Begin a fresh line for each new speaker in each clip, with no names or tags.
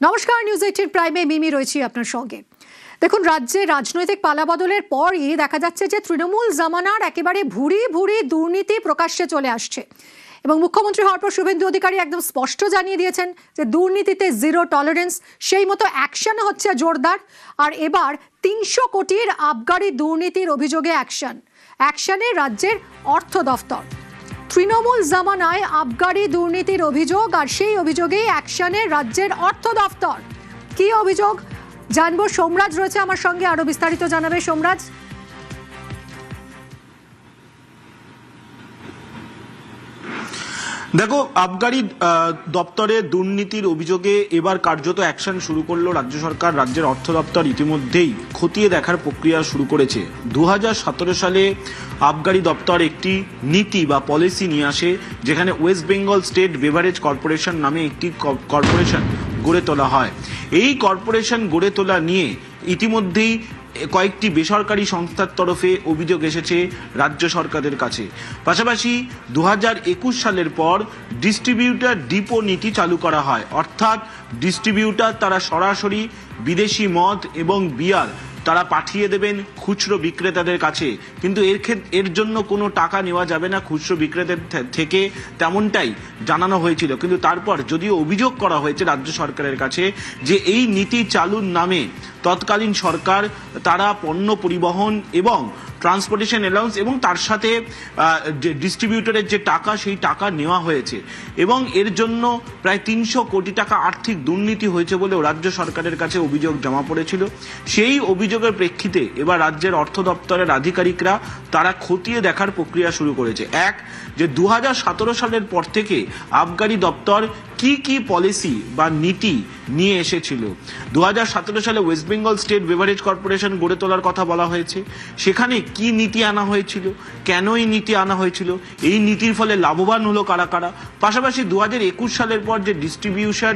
নমস্কার, নিউজ 18 প্রাইমে মিমি রয়েছি আপনার সঙ্গে। দেখুন, রাজ্যে রাজনৈতিক পালাবদলের পরই দেখা যাচ্ছে যে তৃণমূল জামানার একেবারে ভুরি ভুরি দুর্নীতি প্রকাশ্যে চলে আসছে এবং মুখ্যমন্ত্রী হওয়ার পর শুভেন্দু অধিকারী একদম স্পষ্ট জানিয়ে দিয়েছেন যে দুর্নীতিতে জিরো টলারেন্স। সেই মতো অ্যাকশন হচ্ছে জোরদার। আর এবার 300 কোটির আবগারি দুর্নীতির অভিযোগে অ্যাকশনে রাজ্যের অর্থ দফতর। তৃণমূল জামানায় আবগারি দুর্নীতির অভিযোগ, আর সেই অভিযোগেই অ্যাকশনে রাজ্যের অর্থ দফতর। কি অভিযোগ জানবো, সোমরাজ রয়েছে আমার সঙ্গে, আরো বিস্তারিত জানাবে সোমরাজ।
দেখো, আবগারি দপ্তরে দুর্নীতির অভিযোগে এবার কার্যত অ্যাকশন শুরু করলো রাজ্য সরকার। রাজ্যের অর্থ দপ্তর ইতিমধ্যেই খতিয়ে দেখার প্রক্রিয়া শুরু করেছে। 2017 সালে আবগারি দপ্তর একটি নীতি বা পলিসি নিয়ে আসে, যেখানে West Bengal state beverage corporation নামে একটি কর্পোরেশন গড়ে তোলা হয়। এই কর্পোরেশন গড়ে তোলা নিয়ে ইতিমধ্যেই কয়েকটি বেসরকারি সংস্থার তরফে অভিযোগ এসেছে রাজ্য সরকারের কাছে। পাশাপাশি 2021 সালের পর ডিস্ট্রিবিউটর ডিপো নীতি চালু করা হয়, অর্থাৎ ডিস্ট্রিবিউটর তারা সরাসরি বিদেশি মদ এবং বিয়ার তারা পাঠিয়ে দেবেন খুচরো বিক্রেতাদের কাছে, কিন্তু এর জন্য কোনো টাকা নেওয়া যাবে না খুচরো বিক্রেতাদের থেকে, তেমনটাই জানানো হয়েছিল। কিন্তু তারপর যদিও অভিযোগ করা হয়েছে রাজ্য সরকারের কাছে যে এই নীতি চালুর নামে তৎকালীন সরকার তারা পণ্য পরিবহন এবং ট্রান্সপোর্টেশন অ্যালাউন্স এবং তার সাথে ডিস্ট্রিবিউটরের যে টাকা, সেই টাকা নেওয়া হয়েছে এবং এর জন্য প্রায় 300 কোটি টাকা আর্থিক দুর্নীতি হয়েছে বলেও রাজ্য সরকারের কাছে অভিযোগ জমা পড়েছিল। সেই অভিযোগের প্রেক্ষিতে এবার রাজ্যের অর্থ দপ্তরের আধিকারিকরা তারা খতিয়ে দেখার প্রক্রিয়া শুরু করেছে। যে 2017 সালের পর থেকে আবগারি দপ্তর কি কি পলিসি বা নীতি নিয়ে এসেছিল। 2017 সালে West Bengal state beverage corporation গড়ে তোলার কথা বলা হয়েছে। সেখানে কি নীতি আনা হয়েছিল, কেন এই নীতি আনা হয়েছিল, এই নীতির ফলে লাভবান হলো কারা কারা। পাশাপাশি 2021 সালের পর যে ডিস্ট্রিবিউশন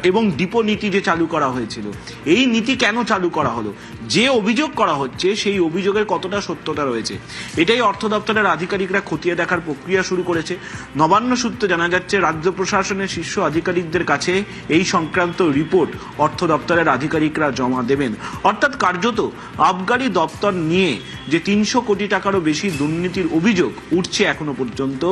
এবং ডিপো নীতি যে চালু করা হয়েছিল, এই নীতি কেন চালু করা হলো, যে অভিযোগ করা হচ্ছে সেই অভিযোগের কতটা সত্যতা রয়েছে, এটাই অর্থ দপ্তরের আধিকারিকরা খতিয়ে দেখার প্রক্রিয়া শুরু করেছে। নবান্ন সূত্রে জানা যাচ্ছে রাজ্য প্রশাসনের শীর্ষ আধিকারিকদের কাছে এই সংক্রান্ত রিপোর্ট অর্থ দপ্তরের আধিকারিকরা জমা দেবেন। অর্থাৎ কার্যত আবগারি দপ্তর নিয়ে যে 300 কোটি টাকারও বেশি দুর্নীতির অভিযোগ উঠছে এখনো পর্যন্ত,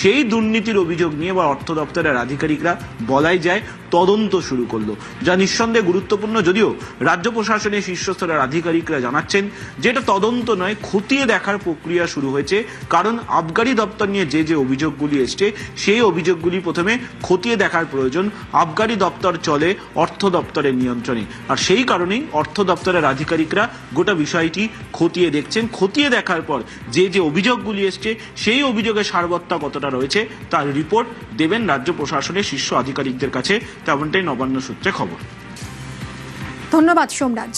সেই দুর্নীতির অভিযোগ নিয়ে এবার অর্থ দপ্তরের আধিকারিকরা বলাই যায় তদন্ত শুরু করলো, যা নিঃসন্দেহে গুরুত্বপূর্ণ। যদিও রাজ্য প্রশাসনের শীর্ষস্তরের আধিকারিকরা জানাচ্ছেন যে এটা তদন্ত নয়, খতিয়ে দেখার প্রক্রিয়া শুরু হয়েছে। কারণ আবগারি দপ্তর নিয়ে যে অভিযোগগুলি এসছে, সেই অভিযোগগুলি প্রথমে খতিয়ে দেখার প্রয়োজন। আবগারি দপ্তর চলে অর্থ দপ্তরের নিয়ন্ত্রণে, আর সেই কারণেই অর্থ দপ্তরের আধিকারিকরা গোটা বিষয়টি খতিয়ে দেখছেন। খতিয়ে দেখার পর যে অভিযোগগুলি এসছে, সেই অভিযোগের সারবত্তা কতটা রয়েছে তার রিপোর্ট দেবেন রাজ্য প্রশাসনের শীর্ষ আধিকারিকদের কাছে, তেমনটাই নবান্ন সূত্রে খবর।
ধন্যবাদ সোমরাজ।